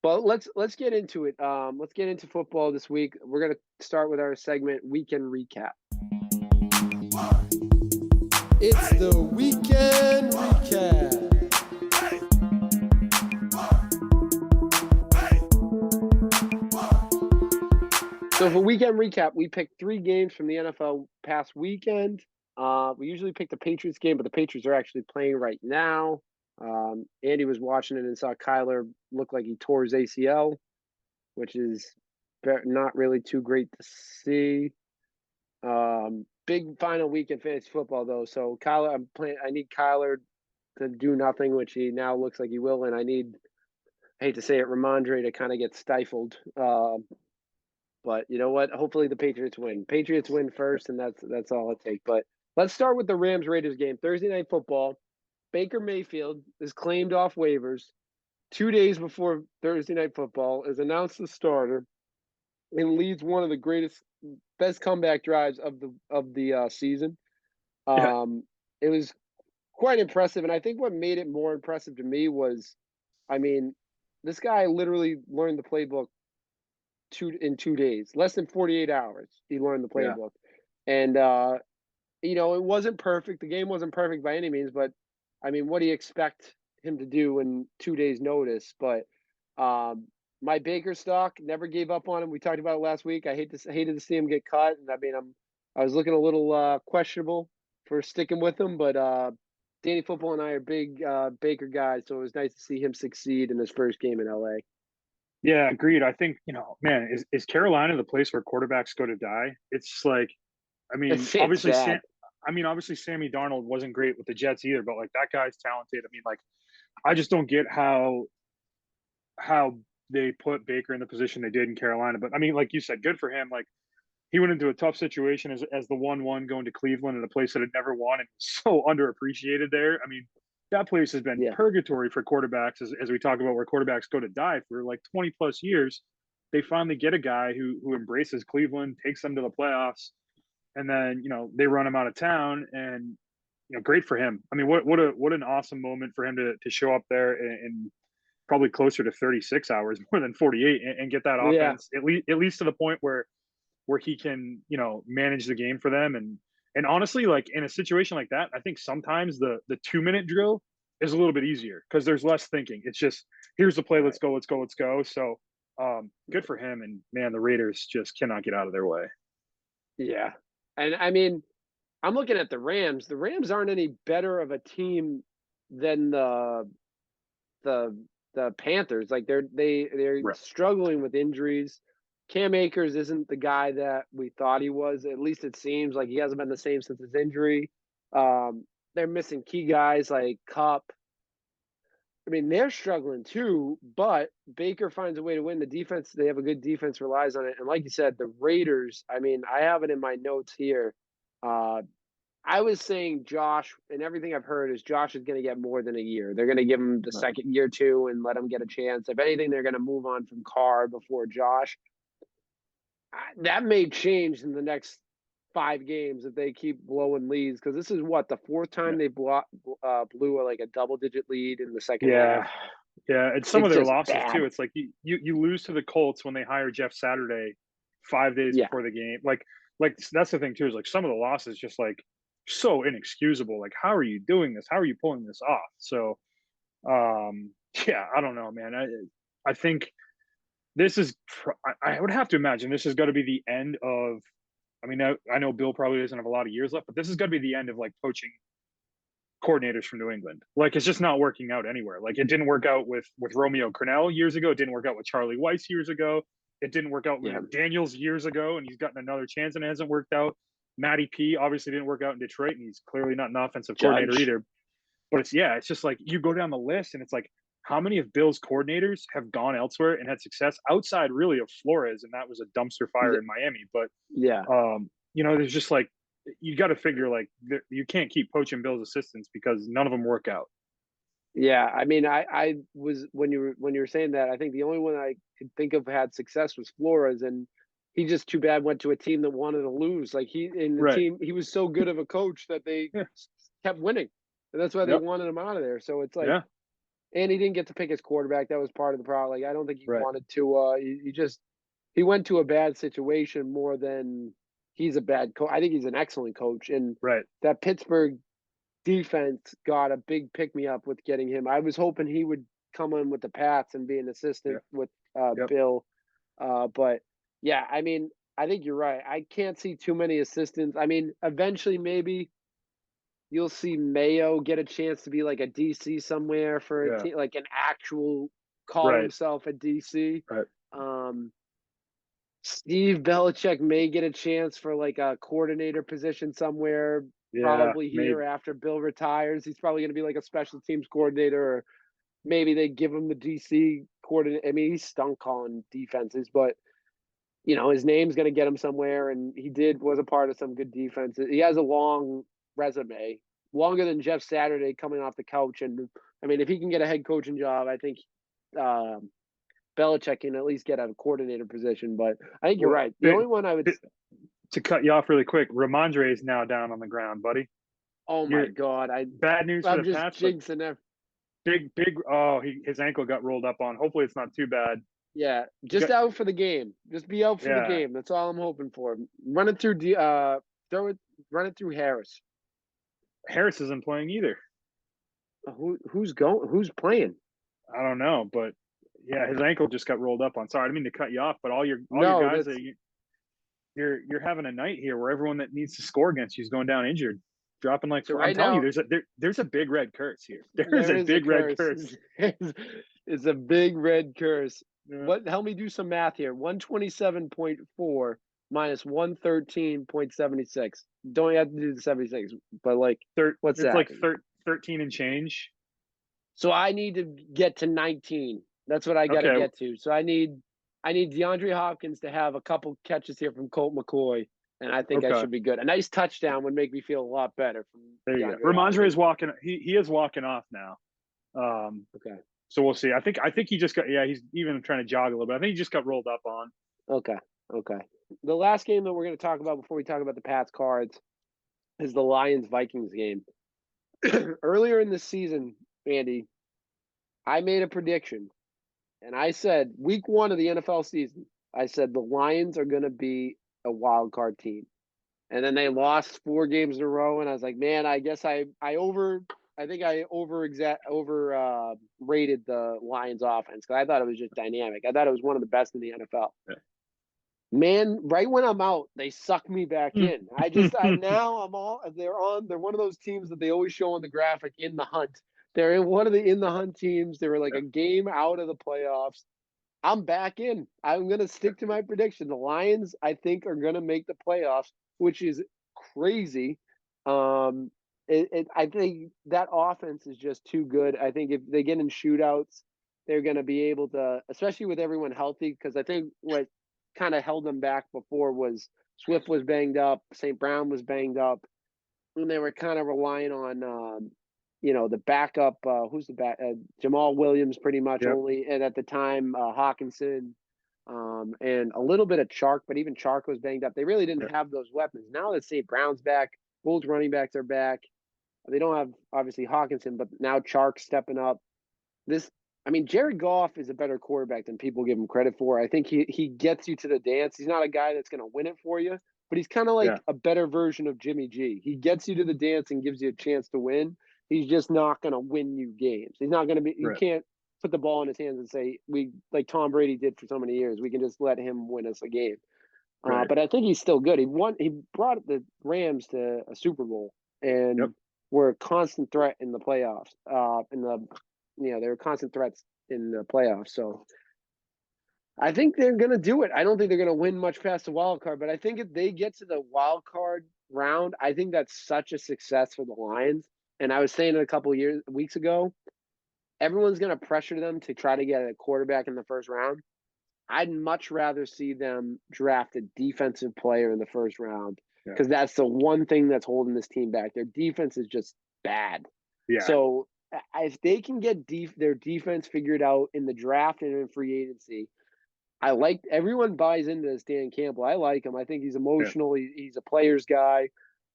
But let's get into it. Let's get into football this week. We're gonna start with our segment weekend recap. It's the weekend recap. So for weekend recap, we picked 3 games from the NFL past weekend. We usually pick the Patriots game, but the Patriots are actually playing right now. Andy was watching it and saw Kyler look like he tore his ACL, which is not really too great to see. Big final week in fantasy football, though. So Kyler, I need Kyler to do nothing, which he now looks like he will, and I hate to say it, Ramondre to kind of get stifled. But you know what? Hopefully the Patriots win. Patriots win first, and that's all it takes. But let's start with the Rams Raiders game. Thursday night football. Baker Mayfield is claimed off waivers 2 days before Thursday night football, is announced the starter, and leads one of the best comeback drives of the season. Yeah. It was quite impressive, and I think what made it more impressive to me was, I mean, this guy literally learned the playbook in 2 days, less than 48 hours. He learned the Yeah. playbook, and it wasn't perfect. The game wasn't perfect by any means, but I mean, what do you expect him to do in 2 days' notice? But my Baker stock never gave up on him. We talked about it last week. I hated to see him get cut, and I mean, I was looking a little questionable for sticking with him, but Danny Football and I are big Baker guys, so it was nice to see him succeed in his first game in LA. Yeah, agreed. I think, man, is Carolina the place where quarterbacks go to die? It's like, I mean, It's obviously, sad. obviously, Sammy Darnold wasn't great with the Jets either, but like that guy's talented. I mean, like, I just don't get how they put Baker in the position they did in Carolina. But I mean, like you said, good for him. Like he went into a tough situation as the 1-1 going to Cleveland in a place that had never won and so underappreciated there. I mean, that place has been Yeah. purgatory for quarterbacks, as we talk about where quarterbacks go to die for like 20 plus years. They finally get a guy who embraces Cleveland, takes them to the playoffs, and then they run him out of town. And great for him. I mean, what an awesome moment for him to show up there in probably closer to 36 hours, more than 48, and get that Yeah. offense at least to the point where he can, manage the game for them. And honestly, like in a situation like that, I think sometimes the 2 minute drill is a little bit easier because there's less thinking. It's just, here's the play, let's go, let's go, let's go. So good for him. And man, the Raiders just cannot get out of their way. Yeah. And I mean, I'm looking at the Rams. The Rams aren't any better of a team than the Panthers. Like they're Right. struggling with injuries. Cam Akers isn't the guy that we thought he was. At least it seems like he hasn't been the same since his injury. They're missing key guys like Cup. I mean, they're struggling too, but Baker finds a way to win. The defense, they have a good defense, relies on it. And like you said, the Raiders, I mean, I have it in my notes here. I was saying Josh, and everything I've heard is Josh is going to get more than a year. They're going to give him the second year too and let him get a chance. If anything, they're going to move on from Carr before Josh. That may change in the next 5 games if they keep blowing leads, because this is what the fourth time they blew like a double-digit lead in the second half. Yeah, and some of It's their just loses bad. too. It's like you lose to the Colts when they hire Jeff Saturday 5 days Yeah. before the game. Like that's the thing too, is like some of the losses just like so inexcusable. Like, how are you doing this? How are you pulling this off? So yeah, I don't know, man. I think this is I would have to imagine this is going to be the end of, I mean, I know Bill probably doesn't have a lot of years left, but this is going to be the end of like poaching coordinators from New England. Like, it's just not working out anywhere. Like, it didn't work out with Romeo Crennel years ago. It didn't work out with Charlie Weiss years ago. It didn't work out with Yeah. Daniels years ago, and he's gotten another chance and it hasn't worked out. Matty P obviously didn't work out in Detroit, and he's clearly not an offensive coordinator Judge. either. But it's just like you go down the list, and it's like, how many of Bill's coordinators have gone elsewhere and had success outside really of Flores, and that was a dumpster fire in Miami. But Yeah. there's just like, you got to figure like you can't keep poaching Bill's assistants because none of them work out. Yeah. I mean, I was when you were saying that, I think the only one I could think of had success was Flores, and he just too bad went to a team that wanted to lose. Like Right. he was so good of a coach that they Yeah. kept winning, and that's why they Yep. wanted him out of there. So it's like, Yeah. and he didn't get to pick his quarterback. That was part of the problem. Like, I don't think he Right. wanted to. He went to a bad situation more than he's a bad coach. I think he's an excellent coach, and Right. that Pittsburgh defense got a big pick me up with getting him. I was hoping he would come in with the Pats and be an Yeah. assistant with Yep. Bill. But yeah, I mean, I think you're right. I can't see too many assistants. I mean, eventually maybe you'll see Mayo get a chance to be like a DC somewhere for a Yeah. team, like an actual call Right. himself a DC. Right. Um, Steve Belichick may get a chance for like a coordinator position somewhere, Yeah. probably here Maybe. after Bill retires. He's probably going to be like a special teams coordinator, or maybe they give him the DC coordinator. I mean, he stunk calling defenses, but his name's going to get him somewhere, and he was a part of some good defenses. He has a long resume, longer than Jeff Saturday coming off the couch. And I mean, if he can get a head coaching job, I think um, Belichick can at least get a coordinator position. But I think you're Well, right. The only one I would, to cut you off really quick, Ramondre is now down on the ground, buddy. oh my You're God, bad news for I'm the just Pats, but jinxing there. big. Oh, his ankle got rolled up on. Hopefully, it's not too bad. Yeah, He just got, out for the game. Just be out for the yeah. game. That's all I'm hoping for. Run it through, run it through Harris. Harris isn't playing either. Who's playing? I don't know, but yeah, his ankle just got rolled up on. Sorry, I didn't mean to cut you off, but all your No, guys that's that you're having a night here where everyone that needs to score against you is going down injured, dropping like so I'm right telling you, now. there's a big red curse here. There is There a is a big red curse. curse. It's a big red curse. Yeah. What? Help me do some math here. 127.4 minus 113.76. Don't have to do the 76, but like, what's It's that? like 13 and change. So I need to get to 19. That's what I got to Okay, get to. So I need DeAndre Hopkins to have a couple catches here from Colt McCoy, and I think I okay. should be good. A nice touchdown would make me feel a lot better from There you go. DeAndre Ramondre is Hopkins. walking. He is walking off now. Okay. So we'll see. I think he just got. Yeah, he's even trying to jog a little bit. I think he just got rolled up on. Okay. Okay. The last game that we're going to talk about before we talk about the Pats cards is the Lions Vikings game. Earlier in the season, Andy, I made a prediction, and I said week 1 of the NFL season, I said the Lions are going to be a wild card team. And then they lost 4 games in a row, and I was like, man, I guess I think I rated the Lions offense, because I thought it was just dynamic. I thought it was one of the best in the NFL. Yeah. Man, right when I'm out, they suck me back in. They're one of those teams that they always show on the graphic in the hunt. They're in one of the in the hunt teams. They were like Yeah. a game out of the playoffs. I'm back in. I'm going to stick to my prediction. The Lions, I think, are going to make the playoffs, which is crazy. I think that offense is just too good. I think if they get in shootouts, they're going to be able to, especially with everyone healthy, because I think what kind of held them back before was Swift was banged up, St. Brown was banged up, and they were kind of relying on the backup. Who's the back? Jamal Williams, pretty much Yep. only, and at the time, Hawkinson, and a little bit of Chark, but even Chark was banged up. They really didn't have those weapons. Now that St. Brown's back, both running backs are back. They don't have obviously Hawkinson, but now Chark's stepping up. Jared Goff is a better quarterback than people give him credit for. I think he gets you to the dance. He's not a guy that's going to win it for you, but he's kind of like a better version of Jimmy G. He gets you to the dance and gives you a chance to win. He's just not going to win you games. He's not going to be. You can't put the ball in his hands and say like Tom Brady did for so many years. We can just let him win us a game. Right. But I think he's still good. He brought the Rams to a Super Bowl, and were a constant threat in the playoffs. They were constant threats in the playoffs. So I think they're going to do it. I don't think they're going to win much past the wild card, but I think if they get to the wild card round, I think that's such a success for the Lions. And I was saying it a couple of weeks ago, everyone's going to pressure them to try to get a quarterback in the first round. I'd much rather see them draft a defensive player in the first round, because that's the one thing that's holding this team back. Their defense is just bad. Yeah. So if they can get their defense figured out in the draft and in free agency, everyone buys into this Dan Campbell. I like him. I think he's emotional. He's a player's guy.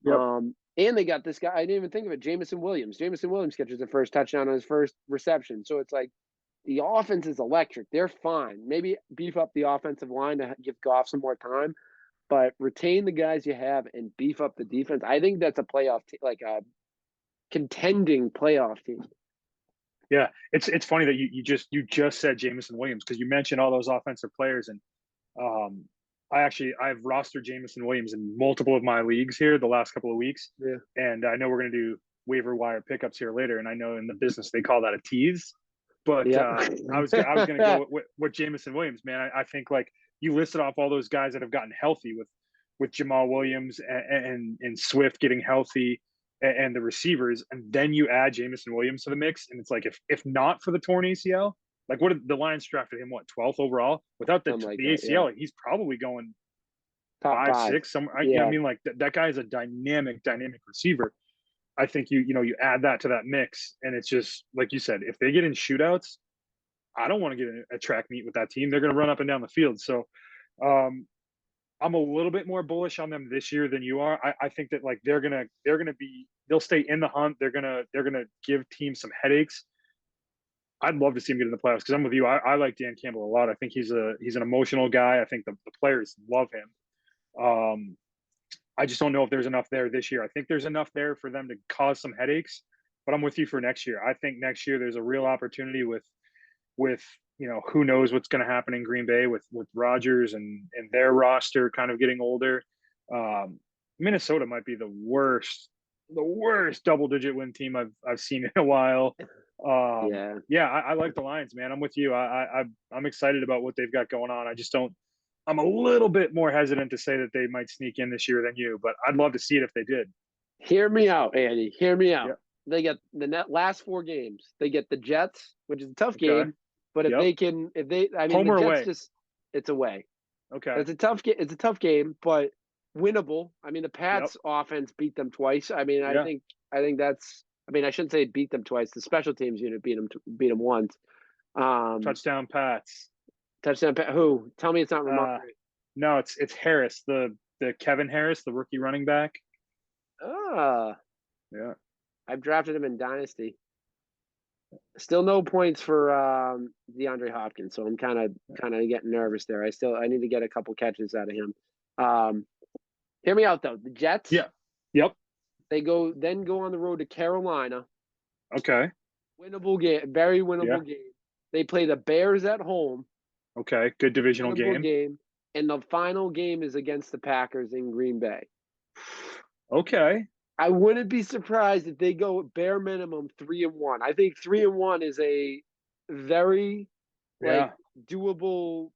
Yep. And they got this guy. I didn't even think of it. Jamison Williams. Jamison Williams catches the first touchdown on his first reception. So it's like the offense is electric. They're fine. Maybe beef up the offensive line to give Goff some more time, but retain the guys you have and beef up the defense. I think that's a playoff, like a contending playoff team. Yeah, it's funny that you just said Jamison Williams because you mentioned all those offensive players, and um, I've rostered Jamison Williams in multiple of my leagues here the last couple of weeks, Yeah. and I know we're going to do waiver wire pickups here later, and I know in the business they call that a tease, but Yeah. I was going to go with Jamison Williams, man. I think like you listed off all those guys that have gotten healthy with Jamal Williams and Swift getting healthy and the receivers, and then you add Jamison Williams to the mix, and it's like if not for the torn ACL, like what did the Lions drafted him? What 12th overall? Without the Something like the that, ACL, yeah. he's probably going Top 5, five. 6. Somewhere. You know what Yeah. I mean, like that guy is a dynamic receiver. I think you add that to that mix, and it's just like you said. If they get in shootouts, I don't want to get in a track meet with that team. They're going to run up and down the field. So, um, I'm a little bit more bullish on them this year than you are. I think that like they'll stay in the hunt. They're gonna give teams some headaches. I'd love to see him get in the playoffs because I'm with you. I like Dan Campbell a lot. I think he's an emotional guy. I think the players love him. I just don't know if there's enough there this year. I think there's enough there for them to cause some headaches, but I'm with you for next year. I think next year there's a real opportunity with who knows what's going to happen in Green Bay with Rodgers and their roster kind of getting older. Minnesota might be the worst double digit win team I've seen in a while. Yeah. Yeah, I like the Lions, man. I'm with you. I'm excited about what they've got going on. I just don't. I'm a little bit more hesitant to say that they might sneak in this year than you, but I'd love to see it if they did. Hear me out, Andy. Hear me out. Yeah. They get the last 4 games. They get the Jets, which is a tough Okay. game. But if Yep. they can, I mean, Home the or Jets away? it's away. Okay. It's a tough game. It's a tough game, but winnable. I mean, the Pats offense beat them twice. I mean, Yeah. I think that's. I mean, I shouldn't say beat them twice. The special teams unit beat them once. Touchdown Pats. Touchdown. Who? Tell me it's not Ramon. No, it's Harris, the Kevin Harris, the rookie running back. Yeah. I've drafted him in Dynasty. Still no points for DeAndre Hopkins, so I'm kind of getting nervous there. I need to get a couple catches out of him. Hear me out though. The Jets. Yeah. Yep. They go on the road to Carolina. Okay. Winnable game, very winnable game. They play the Bears at home. Okay. Good divisional game. And the final game is against the Packers in Green Bay. Okay. I wouldn't be surprised if they go bare minimum 3-1. I think 3-1 is a very doable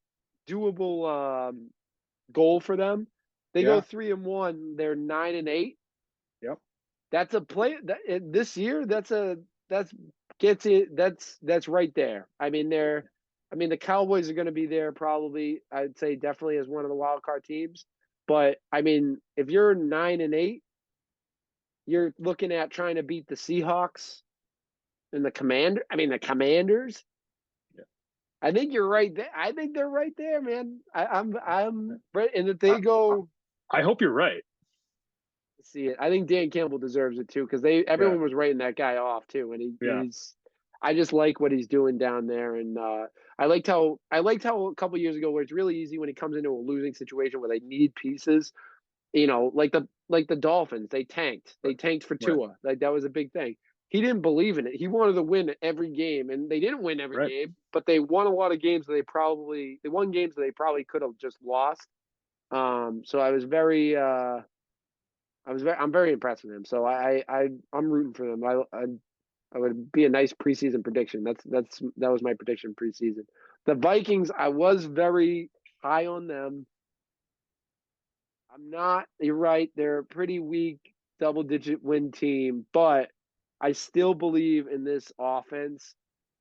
goal for them. They go 3-1, they're 9-8. Yep. That's a play this year. That's right there. I mean, the Cowboys are going to be there probably. I'd say definitely as one of the wild card teams. But I mean, if you're 9-8, you're looking at trying to beat the Seahawks and the Commanders. Yeah. I think you're right there. I think they're right there, man. I'm right. And if they go, I hope you're right. See it. I think Dan Campbell deserves it too because everyone was writing that guy off too, and he's. I just like what he's doing down there, and I liked how a couple years ago where it's really easy when he comes into a losing situation where they need pieces. Like the Dolphins, they tanked. They tanked for Tua. Like that was a big thing. He didn't believe in it. He wanted to win every game, and they didn't win every game, but they won a lot of games that they won games that they probably could have just lost. So I'm very impressed with him. So I'm rooting for them. I would be a nice preseason prediction. That was my prediction preseason. The Vikings, I was very high on them. I'm not. You're right. They're a pretty weak double-digit win team, but I still believe in this offense.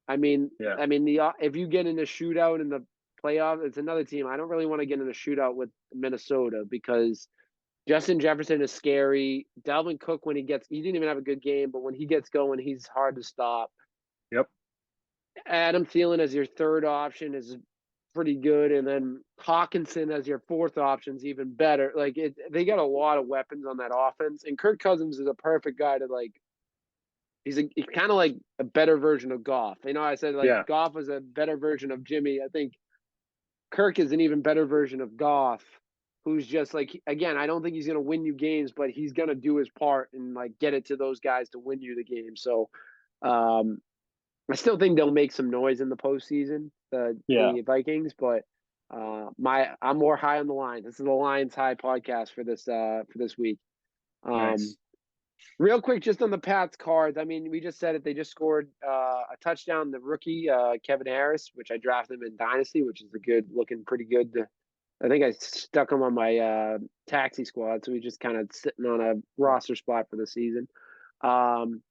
I mean, if you get in a shootout in the playoff, it's another team. I don't really want to get in a shootout with Minnesota because Justin Jefferson is scary. Dalvin Cook, he didn't even have a good game, but when he gets going, he's hard to stop. Yep. Adam Thielen as your third option is pretty good, and then Hawkinson as your fourth option is even better. Like they got a lot of weapons on that offense, and Kirk Cousins is a perfect guy to like. He's kind of like a better version of Goff. You know, I said like Yeah, Goff was a better version of Jimmy. I think Kirk is an even better version of Goff, who's just like again. I don't think he's gonna win you games, but he's gonna do his part and like get it to those guys to win you the game. So, um, I still think they'll make some noise in the postseason, yeah, the Vikings, but I'm more high on the Lions. This is the Lions High podcast for this week. Um, nice. real quick, just on the Pats cards. I mean, we just said it. They just scored a touchdown. The rookie Kevin Harris, which I drafted him in Dynasty, which is a good looking, pretty good. I think I stuck him on my taxi squad, so he's just kind of sitting on a roster spot for the season. Um,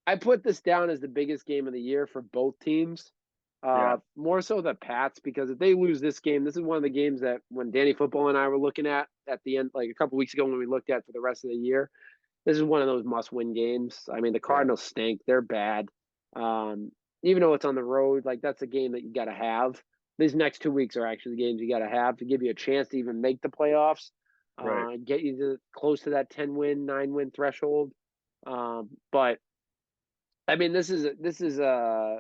I put this down as the biggest game of the year for both teams. Yeah, More so the Pats, because if they lose this game, this is one of the games that when Danny Football and I were looking at the end, like a couple weeks ago when we looked at for the rest of the year, this is one of those must-win games. I mean, the yeah, Cardinals stink; they're bad. Um, even though it's on the road, like that's a game that you got to have. These next 2 weeks are actually the games you got to have to give you a chance to even make the playoffs, right. get you close to that 10-win, 9-win threshold. But I mean, this is a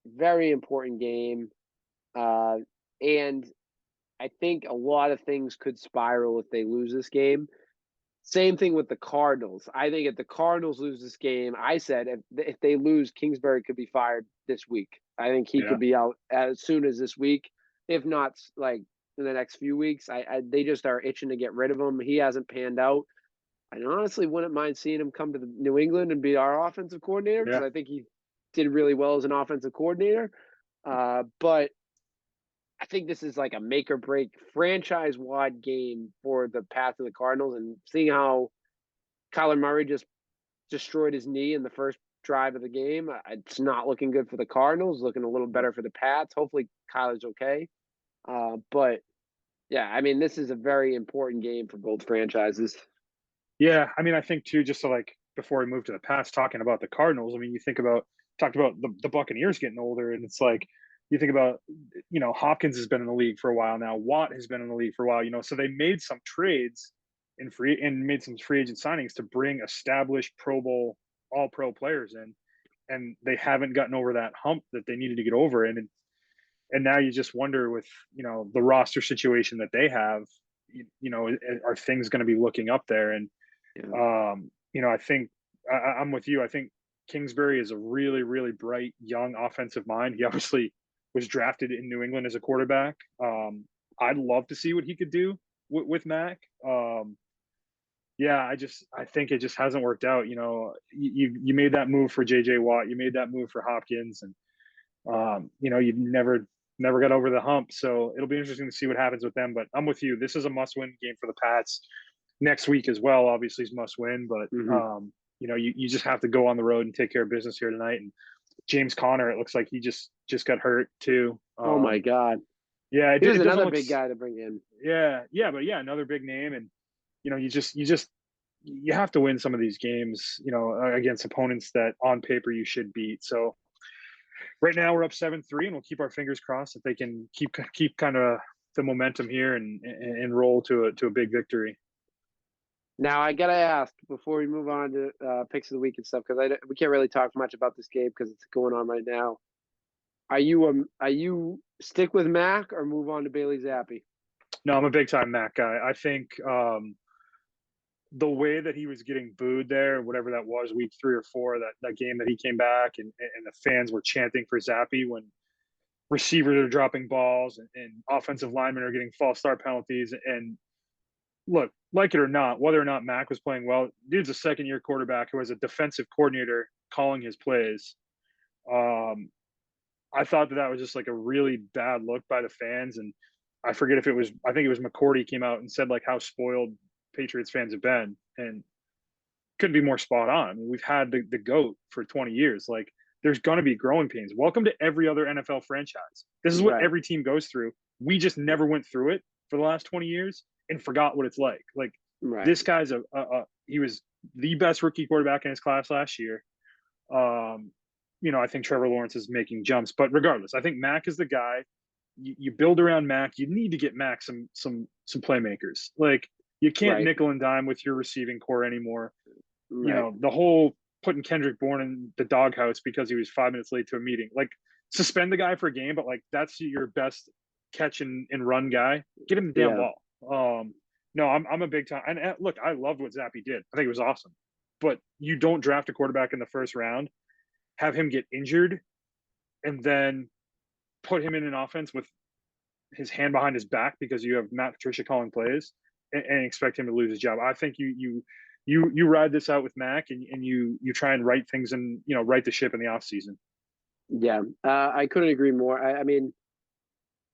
very important game, uh, and I think a lot of things could spiral if they lose this game. Same thing with the Cardinals. I think if the Cardinals lose this game, I said if they lose, Kingsbury could be fired this week. I think he Yeah, could be out as soon as this week, if not like in the next few weeks. They just are itching to get rid of him. He hasn't panned out. I honestly wouldn't mind seeing him come to New England and be our offensive coordinator because yeah, I think he did really well as an offensive coordinator. But I think this is like a make or break franchise wide game for the Pats and the Cardinals, and seeing how Kyler Murray just destroyed his knee in the first drive of the game, it's not looking good for the Cardinals. Looking a little better for the Pats. Hopefully, Kyler's okay. But yeah, I mean, this is a very important game for both franchises. yeah. I mean, I think too, just to like before we move to the past, talking about the Cardinals. I mean, you think about talked about the Buccaneers getting older, and it's like you think about Hopkins has been in the league for a while now. Watt has been in the league for a while. So they made some trades and made some free agent signings to bring established Pro Bowl, All Pro players in, and they haven't gotten over that hump that they needed to get over. And now you just wonder with the roster situation that they have, are things going to be looking up there? And Yeah. I think I'm with you. I think Kingsbury is a really, really bright young offensive mind. He obviously was drafted in New England as a quarterback. I'd love to see what he could do with Mac. Yeah, I think it just hasn't worked out. You made that move for JJ Watt, you made that move for Hopkins, and you've never got over the hump. So it'll be interesting to see what happens with them. But I'm with you. This is a must-win game for the Pats. Next week as well, obviously, is must-win. But Mm-hmm. you just have to go on the road and take care of business here tonight. And James Conner, it looks like he just got hurt too. Oh my God, Yeah, he was it doesn't another look. big guy to bring in. Yeah, but yeah, another big name, and you have to win some of these games, against opponents that on paper you should beat. So right now we're up 7-3, and we'll keep our fingers crossed that they can keep kind of the momentum here and roll to a big victory. Now I gotta ask before we move on to picks of the week and stuff, because we can't really talk much about this game because it's going on right now. Are you stick with Mac or move on to Bailey Zappi? No, I'm a big time Mac guy. I think the way that he was getting booed there, whatever that was, week 3 or 4, that game that he came back and the fans were chanting for Zappi when receivers are dropping balls and offensive linemen are getting false start penalties. And look, like it or not, whether or not Mac was playing well, dude's a second-year quarterback who has a defensive coordinator calling his plays. I thought that was just like a really bad look by the fans. And I forget if I think it was McCourty came out and said like how spoiled Patriots fans have been, and couldn't be more spot on. I mean, we've had the GOAT for 20 years. Like, there's going to be growing pains. Welcome to every other NFL franchise. This is what Right, every team goes through. We just never went through it for the last 20 years and forgot what it's like. Like, right. this guy's he was the best rookie quarterback in his class last year. I think Trevor Lawrence is making jumps, but regardless, I think Mac is the guy you build around Mac. You need to get Mac some playmakers. Like you can't Right. nickel and dime with your receiving core anymore. Right. The whole putting Kendrick Bourne in the doghouse because he was 5 minutes late to a meeting. Like suspend the guy for a game, but like that's your best catch and run guy. Get him the damn Yeah. ball. No, I'm a big time. And look, I loved what Zappy did. I think it was awesome. But you don't draft a quarterback in the first round, have him get injured, and then put him in an offense with his hand behind his back because you have Matt Patricia calling plays and expect him to lose his job. I think you ride this out with Mac and you try and right things and right the ship in the off season. Yeah. I couldn't agree more. I mean,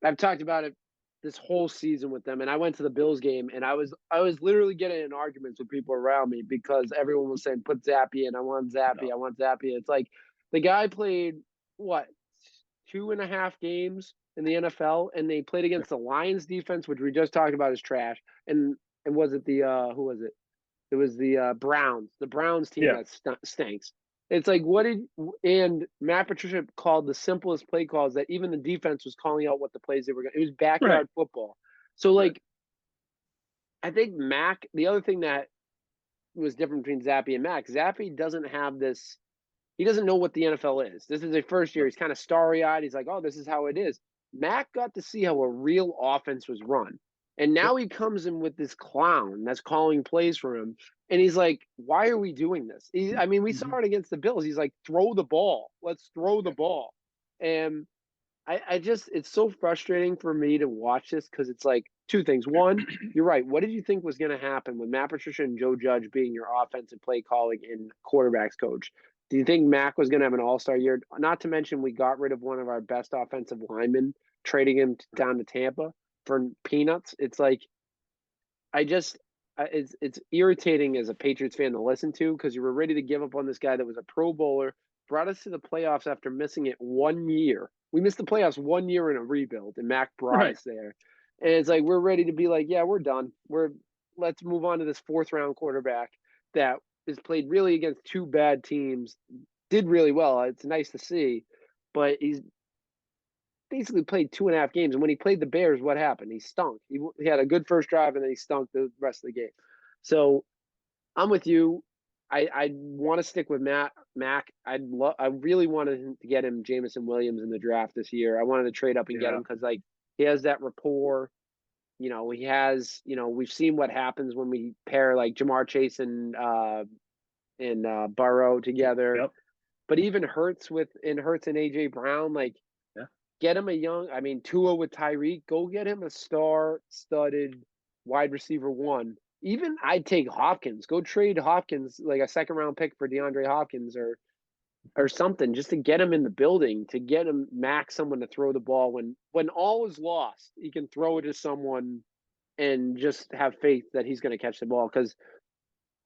I've talked about it this whole season with them, and I went to the Bills game, and I was literally getting in arguments with people around me because everyone was saying, "Put Zappy in. I want Zappy. No. I want Zappy." It's like the guy played what 2.5 games in the NFL, and they played against the Lions defense, which we just talked about is trash. And was it the who was it? It was the Browns. The Browns team Yeah. that stinks. It's like what did and Matt Patricia called the simplest play calls that even the defense was calling out what the plays they were going. It was Right. backyard football. So Right. like I think Mac. The other thing that was different between Zappy and Mac. Zappy doesn't have this. He doesn't know what the NFL is. This is his first year. Right. He's kind of starry eyed. He's like, oh, this is how it is. Mac got to see how a real offense was run. And Yep. now he comes in with this clown that's calling plays for him. And he's like, why are we doing this? I mean, we Mm-hmm. saw it against the Bills. He's like, throw the ball. Let's throw the ball. And I just, it's so frustrating for me to watch this because it's like two things. One, you're right. What did you think was going to happen with Matt Patricia and Joe Judge being your offensive play calling and quarterbacks coach? Do you think Mac was going to have an all-star year? Not to mention we got rid of one of our best offensive linemen, trading him down to Tampa for peanuts. It's like it's irritating as a Patriots fan to listen to because you were ready to give up on this guy that was a Pro Bowler, brought us to the playoffs after missing it 1 year. We missed the playoffs 1 year in a rebuild, and Mac brought Right. us there. And it's like we're ready to be like, yeah, we're done. Let's move on to this fourth round quarterback that has played really against two bad teams, did really well. It's nice to see, but he's basically played 2.5 games. And when he played the Bears, what happened? He stunk. He had a good first drive, and then he stunk the rest of the game. So I'm with you. I want to stick with Mac. I really wanted to get him Jameson Williams in the draft this year. I wanted to trade up and get Yeah. him because like he has that rapport. He has. We've seen what happens when we pair like Jamar Chase and Burrow together. Yep. But even Hurts and AJ Brown, like Yeah. get him a young. I mean, Tua with Tyreek, go get him a star-studded wide receiver one. Even I'd take Hopkins. Go trade Hopkins like a second-round pick for DeAndre Hopkins or something just to get him in the building, to get him someone to throw the ball when all is lost. He can throw it to someone and just have faith that he's going to catch the ball because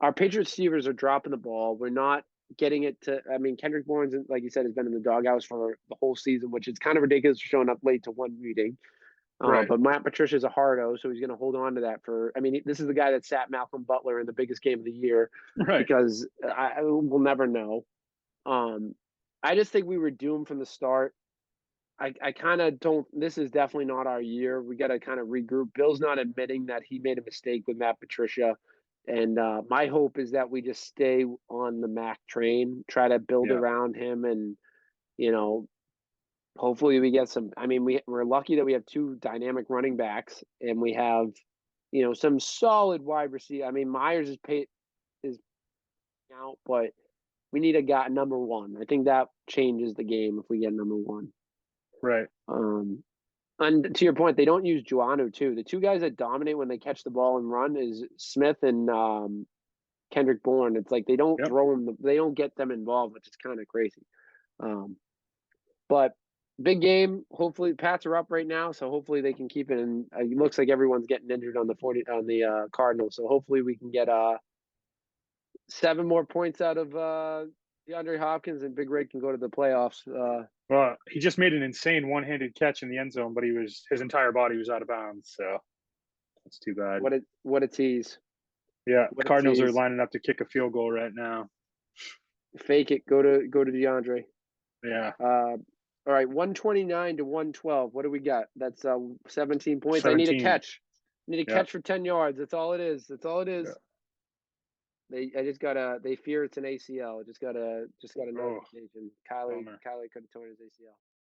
our Patriots receivers are dropping the ball. We're not getting it to. I mean, Kendrick Bourne's, like you said, has been in the doghouse for the whole season, which is kind of ridiculous for showing up late to one meeting. Right. But Matt Patricia's a hardo, so he's going to hold on to that for. I mean, this is the guy that sat Malcolm Butler in the biggest game of the year Right. because we'll never know. I just think we were doomed from the start. I kind of don't. This is definitely not our year. We got to kind of regroup. Bill's not admitting that he made a mistake with Matt Patricia. And my hope is that we just stay on the Mac train, try to build Yeah. around him, and you know, hopefully we get some. I mean, we're lucky that we have two dynamic running backs, and we have, some solid wide receiver. I mean, Myers is out, but we need a guy number one. I think that changes the game if we get number one. Right. And to your point, they don't use Juanu too. The two guys that dominate when they catch the ball and run is Smith and Kendrick Bourne. It's like they don't Yep. throw them, they don't get them involved, which is kind of crazy. But big game. Hopefully, Pats are up right now, so hopefully they can keep it. And it looks like everyone's getting injured on the Cardinals. So hopefully we can get 7 more points out of DeAndre Hopkins, and Big Red can go to the playoffs. Well, he just made an insane one-handed catch in the end zone, but his entire body was out of bounds. So that's too bad. What a tease! Yeah, What the a Cardinals are tease. lining up to kick a field goal right now. Fake it. Go to DeAndre. Yeah. All right, 129 to 112. What do we got? That's 17 points. I need a 17. catch. I need a Yeah. catch for 10 yards. That's all it is. That's all it Yeah. is. I just gotta. They fear it's an ACL. Just got a Oh, notification. bummer. Kylie could have torn his ACL.